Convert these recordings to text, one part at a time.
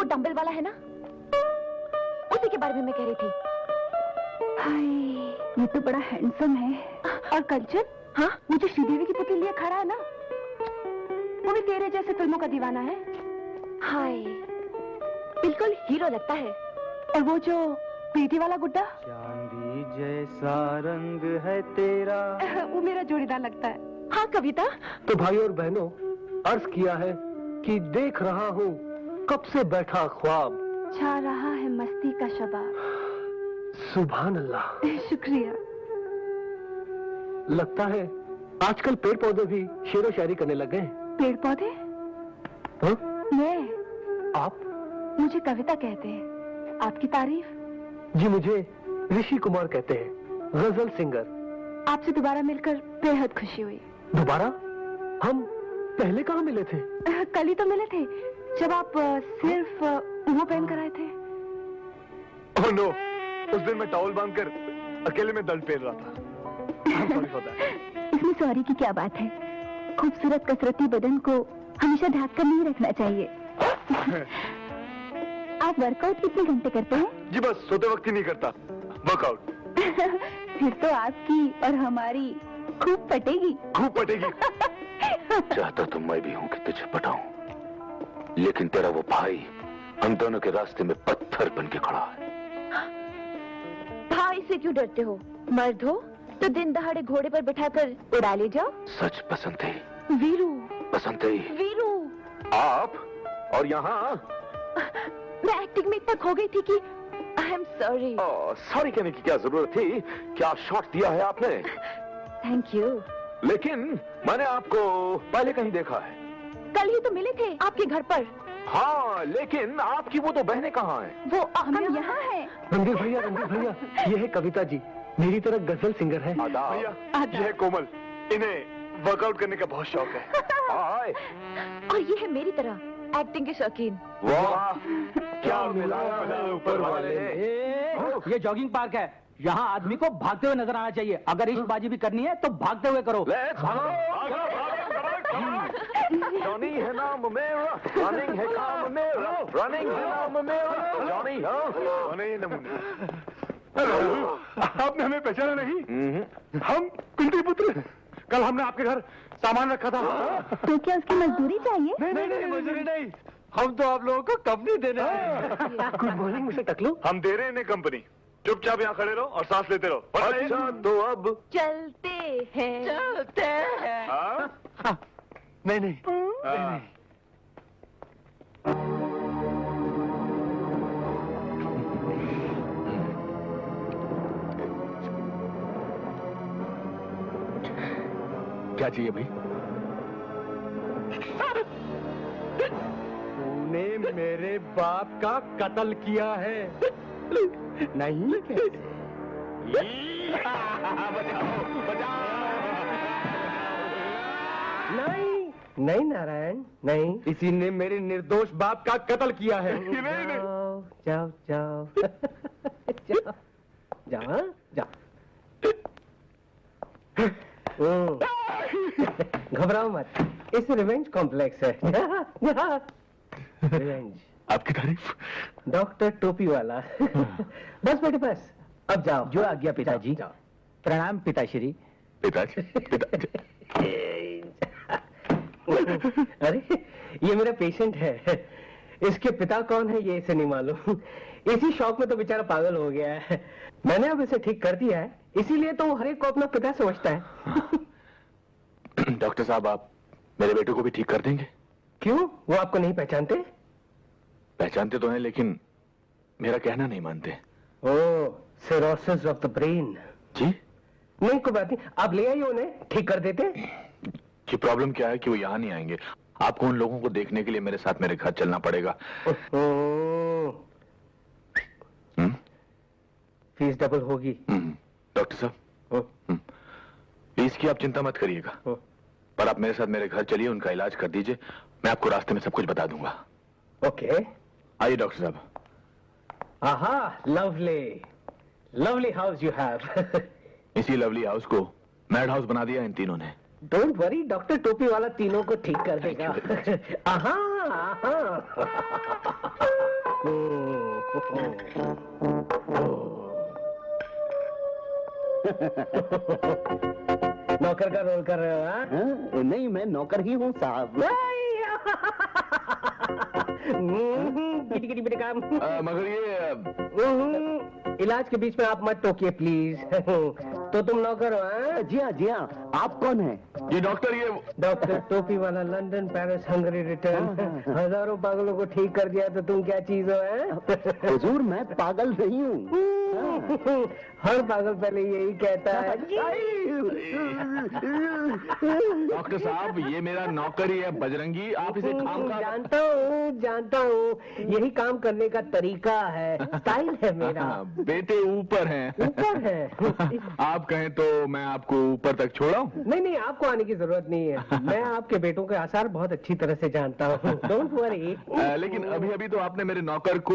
वो डंबल वाला है ना, उसी के बारे में मैं कह रही थी। हाय, ये तो बड़ा हैंडसम है। और कंचन, हाँ, मुझे श्रीदेवी की पुतली लिए खड़ा है ना, वो भी तेरे जैसे फिल्मों का दीवाना है। हाय, बिल्कुल हीरो लगता है। और वो जो प्रीति वाला गुड्डा, चांदी जैसा रंग है तेरा, वो मेरा जोड़ीदार लगता है। हाँ कविता। तो भाई और बहनों, अर्ज किया है कि देख रहा हूँ कब से बैठा ख्वाब, छा रहा है मस्ती का शबाब। सुभान अल्लाह। शुक्रिया। लगता है आजकल पेड़ पौधे भी शेर व शायरी करने लग गए। पेड़ पौधे? हाँ? मैं? आप? मुझे कविता कहते हैं। आपकी तारीफ? जी मुझे ऋषि कुमार कहते हैं, गजल सिंगर। आपसे दोबारा मिलकर बेहद खुशी हुई। दोबारा? हम पहले कहाँ मिले थे? कल ही तो मिले थे, जब आप सिर्फ वो पहन कर आए थे। ओह नो, उस दिन मैं टॉवल बांधकर अकेले में दर्द पेल रहा था। इसमें सॉरी की क्या बात है? खूबसूरत कसरती बदन को हमेशा ढक कर नहीं रखना चाहिए। आप वर्कआउट कितने घंटे करते हैं? जी बस सोते वक्त ही नहीं करता वर्कआउट। फिर तो आपकी और हमारी खूब पटेगी। खूब पटेगी। चाहता तो मैं भी हूँ कि तुझे पटाऊं, लेकिन तेरा वो भाई हम दोनों के रास्ते में पत्थर बन के खड़ा है। भाई से क्यों डरते हो? मर्द हो तो दिन दहाड़े घोड़े पर बिठाकर उड़ा ले जाओ। सच पसंद है वीरू। पसंद है वीरू। आप और यहाँ मैं एक्टिंग में इतना खो गई थी कि आई एम सॉरी। सॉरी कहने की क्या जरूरत थी? क्या शॉट दिया है आपने? Thank you. लेकिन मैंने आपको पहले कहीं देखा है। कल ही तो मिले थे आपके घर पर। हाँ, लेकिन आपकी वो तो बहनें कहाँ हैं? वो हम यहाँ हैं। रणधीर भैया, ये है कविता जी, मेरी तरह गजल सिंगर है। भैया, ये है कोमल, इन्हें वर्कआउट करने का बहुत शौक है। और ये है मेरी तरह एक्टिंग के शौकीन। वाह, क्या मिला ऊपर वाले। ये जॉगिंग पार्क है, यहाँ आदमी को भागते हुए नजर आना चाहिए। अगर इश्कबाजी भी करनी है तो भागते हुए करो। जॉनी है नाम मेरा, रनिंग है काम मेरा, रनिंग है नाम मेरा, जॉनी। आपने हमें पहचाना नहीं? हम कुंती पुत्र। कल हमने आपके घर सामान रखा था। तो क्या उसकी मजदूरी चाहिए? नहीं, मजदूरी नहीं, हम तो आप लोगों को कंपनी देने हैं। गुड मॉर्निंग मिस्टर टकलू। हम दे रहे हैं इन्हें कंपनी। चुपचाप यहाँ खड़े रहो और सांस लेते रहो। अच्छा तो अब चलते हैं। हाँ? नहीं। क्या चाहिए भाई? तूने मेरे बाप का कत्ल किया है। नहीं नहीं नारायण, नहीं। इसी ने मेरे निर्दोष बाप का कत्ल किया है। जाओ। घबराओ मत, इस रिवेंज कॉम्प्लेक्स है। रिवेंज। आपकी तारीफ। डॉक्टर टोपी वाला। बस बेटे बस, अब जाओ। जो आज्ञा पिताजी। जाओ। प्रणाम पिताश्री। पिताजी। अरे ये मेरा पेशेंट है, इसके पिता कौन है ये इसे नहीं मालूम। इसी शौक में तो बेचारा पागल हो गया है। मैंने अब इसे ठीक कर दिया है, इसीलिए तो हर एक को अपना पिता समझता है। डॉक्टर साहब, आप मेरे बेटे को भी ठीक कर देंगे? क्यों, वो आपको नहीं पहचानते? पहचानते तो हैं, लेकिन मेरा कहना नहीं मानते। ओह, सिरोसिस ऑफ द ब्रेन। जी नहीं, कोई बात नहीं, आप ले आइए, उन्हें ठीक कर देते। कि प्रॉब्लम क्या है कि वो यहाँ नहीं आएंगे। आपको उन लोगों को देखने के लिए मेरे साथ मेरे घर चलना पड़ेगा। फीस डबल होगी। डॉक्टर साहब, फीस की आप चिंता मत करिएगा, पर आप मेरे साथ मेरे घर चलिए, उनका इलाज कर दीजिए। मैं आपको रास्ते में सब कुछ बता दूंगा। ओके, आइए डॉक्टर साहब। आहा, लवली हाउस यू हैव। इसी लवली हाउस को मैड हाउस बना दिया इन तीनों ने। डोंट वरी, डॉक्टर टोपी वाला तीनों को ठीक कर देगा। आहा। नौकर का रोल कर रहे हो? हाँ? नहीं, मैं नौकर ही हूँ साहब। किटी किटी बेटे काम। मगर ये इलाज के बीच में आप मत टोकिए प्लीज। तो तुम नौकर हो? हाँ? जी हाँ, जी हाँ। आप कौन हैं? ये डॉक्टर, ये डॉक्टर टोपी वाला, लंदन, पेरिस, हंगरी रिटर्न। हजारों पागलों को ठीक कर दिया तो तुम क्या चीज हो? हुजूर, मैं पागल नहीं हूँ। हर पागल पहले यही कहता है। डॉक्टर साहब, ये मेरा नौकर ही है बजरंगी, आप इसे काम का जानता हूँ, यही काम करने का तरीका है, स्टाइल है मेरा। बेटे ऊपर हैं। ऊपर है? आप कहें तो मैं आपको ऊपर तक छोड़ाऊं? नहीं, आपको आने की जरूरत नहीं है। मैं आपके बेटों के आसार बहुत अच्छी तरह से जानता हूँ, डोंट वरी। लेकिन अभी तो आपने मेरे नौकर को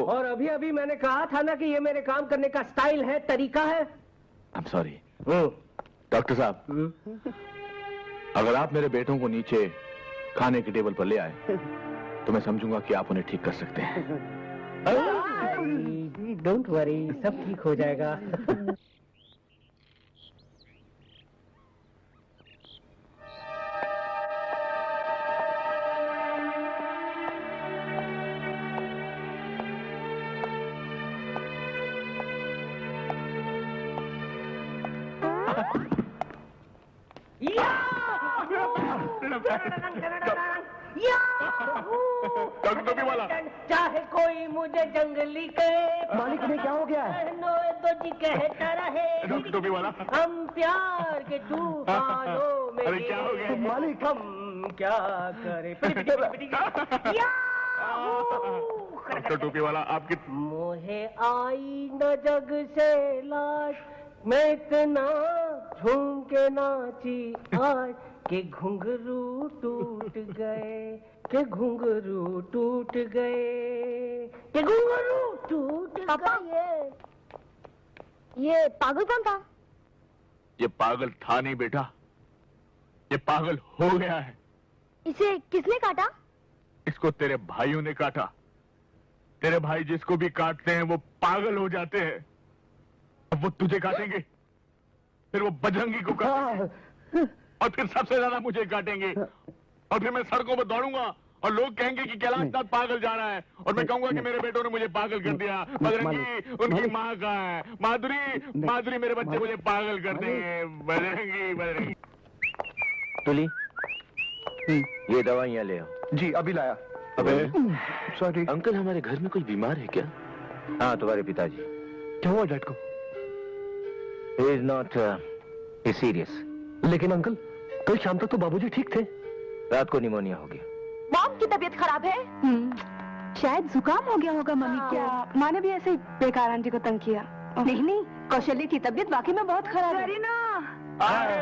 और अभी मैंने कहा था ना कि ये मेरे काम करने का स्टाइल है, तरीका है। आई एम सॉरी डॉक्टर साहब, अगर आप मेरे बेटों को नीचे खाने की टेबल पर ले आए तो मैं समझूंगा कि आप उन्हें ठीक कर सकते हैं। डोंट वरी, सब ठीक हो जाएगा। टोपी वाला, चाहे कोई मुझे जंगली कहे, मालिक ने क्या हो गया? तो जी कहता रहे, टोपी वाला, हम प्यार के तूफानों में। अरे क्या हो गया? मालिक, हम क्या करें? डॉक्टर टोपी वाला, आपकी मोहे आई न जग से लाश, मैं इतना झूम के नाची आज के घुंघरू टूट गए, के घुंघरू टूट गए, के घुंघरू टूट गए। ये पागल कौन था? ये पागल था नहीं बेटा, ये पागल हो गया है। इसे किसने काटा? इसको तेरे भाइयों ने काटा। तेरे भाई जिसको भी काटते हैं वो पागल हो जाते हैं। अब वो तुझे काटेंगे, फिर वो बजरंगी को काटेंगे, और फिर सबसे ज्यादा मुझे काटेंगे, और फिर मैं सड़कों पर दौड़ूंगा और लोग कहेंगे कि कैलाश नाथ पागल जा रहा है, और मैं कहूंगा कि मेरे बेटों ने मुझे पागल कर दिया। बजरंगी, उनकी माँ कहाँ है? माधुरी, मेरे बच्चे मुझे पागल कर देंगे। बजरंगी। तुली, ये दवाइयाँ ले आओ। जी अभी लाया। अबे, सॉरी अंकल, हमारे घर में कोई बीमार है क्या? हाँ, तुम्हारे पिताजी। क्या हुआ डैड को? He is not serious. लेकिन अंकल, कल शाम तक तो बाबूजी ठीक थे। रात को निमोनिया हो गया। मॉम की तबीयत खराब है। शायद जुकाम हो गया होगा मम्मी को। माँ ने भी ऐसे ही बेकार आंटी को तंग किया। नहीं, कौशल्य की तबीयत वाकई में बहुत खराब है। अरे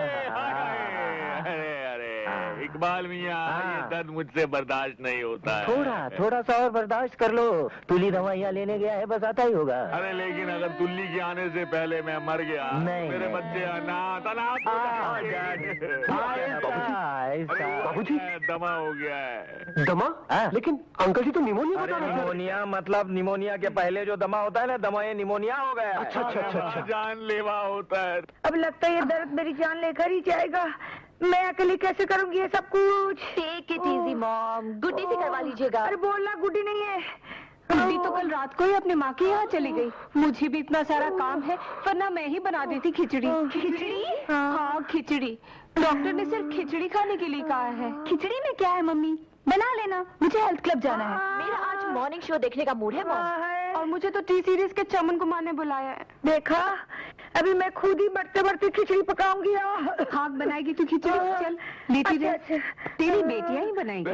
इकबाल मियाँ, ये दर्द मुझसे बर्दाश्त नहीं होता है। थोड़ा सा और बर्दाश्त कर लो। तुली दवाइयाँ लेने गया है, बस आता ही होगा। अरे लेकिन अगर तुल्ली के आने से पहले मैं मर गया, नहीं, मेरे बच्चे अनाथ बाबूजी? दमा हो गया है। दमा? लेकिन अंकल जी तो निमोनिया बता रहे थे। निमोनिया मतलब निमोनिया के पहले जो दमा होता है ना, दमा ये निमोनिया हो गया। अच्छा। जानलेवा होता है। अब लगता है ये दर्द मेरी जान लेकर ही जाएगा। मैं अकेली कैसे करूंगी ये सब कुछ? टेक इट इजी मॉम, गुड्डी से करवा लीजिएगा। अरे बोलना गुड्डी नहीं है। गुड्डी तो कल रात को ही अपनी माँ के यहाँ चली गई। मुझे भी इतना सारा काम है, वरना मैं ही बना देती खिचड़ी। खिचड़ी? हाँ, खिचड़ी। डॉक्टर ने सिर्फ खिचड़ी खाने के लिए कहा है। खिचड़ी में क्या है मम्मी? बना लेना, मुझे हेल्थ क्लब जाना है। मेरा आज मॉर्निंग शो देखने का मूड है मॉम। और मुझे तो टी सीरीज के चमन कुमार ने बुलाया है। देखा, अभी मैं खुद ही बढ़ते बढ़ते खिचड़ी पकाऊंगी। हाँ, बनाएगी तू खिचड़ी? चल लेती रह, तेरी बेटियां ही बनाएंगी।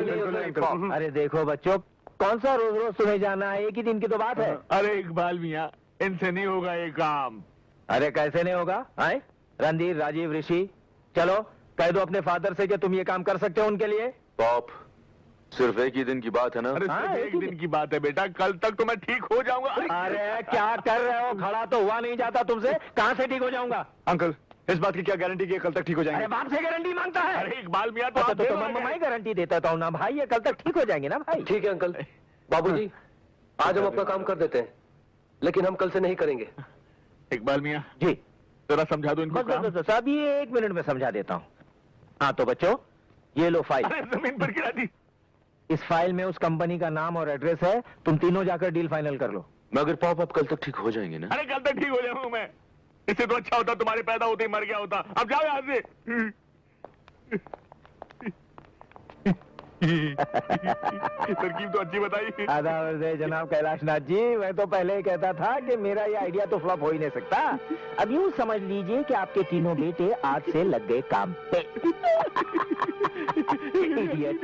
अरे देखो बच्चों, कौन सा रोज रोज तुम्हें जाना है? एक ही दिन की तो बात है। अरे इकबाल मियाँ, इनसे नहीं होगा ये काम। अरे कैसे नहीं होगा? आए रणधीर, राजीव, ऋषि, चलो कह दो अपने फादर से कि तुम ये काम कर सकते हो उनके लिए। पॉप, सिर्फ एक ही दिन की बात है ना? अरे हाँ, सिर्फ एक दिन की बात है बेटा, कल तक तो मैं ठीक हो जाऊंगा। अरे क्या कर रहे हो? खड़ा तो हुआ नहीं जाता तुमसे, कहाँ से ठीक हो जाऊंगा? अंकल, इस बात की क्या गारंटी कि कल तक ठीक हो जाएंगे? अरे बाप से गारंटी मांगता है? अरे इकबाल मियाँ, तो अच्छा, आप तो मैं गारंटी देता हूँ ना भाई, ये कल तक ठीक हो जाएंगे ना भाई। ठीक है अंकल। बाबूजी, आज हम अपना काम कर देते हैं, लेकिन हम कल से नहीं करेंगे। इकबाल मियाँ जी जरा समझा दो इनको काम। बस अभी 1 मिनट में समझा देता हूँ। हाँ तो बच्चों, ये लो फाइल। अरे जमीन पर गिरा दी। इस फाइल में उस कंपनी का नाम और एड्रेस है, तुम तीनों जाकर डील फाइनल कर लो। मगर पाप अब कल तक ठीक हो जाएंगे ना? अरे कल तक ठीक हो जाऊंगा मैं। इससे तो अच्छा होता तुम्हारे पैदा होते ही मर गया होता। अब जाओ यहाँ से। तरकीब तो अच्छी बताई। आदाब जनाब कैलाशनाथ जी, मैं तो पहले ही कहता था कि मेरा ये आइडिया तो फ्लॉप हो ही नहीं सकता। अब यूं समझ लीजिए कि आपके तीनों बेटे आज से लग गए काम पे। Idiots.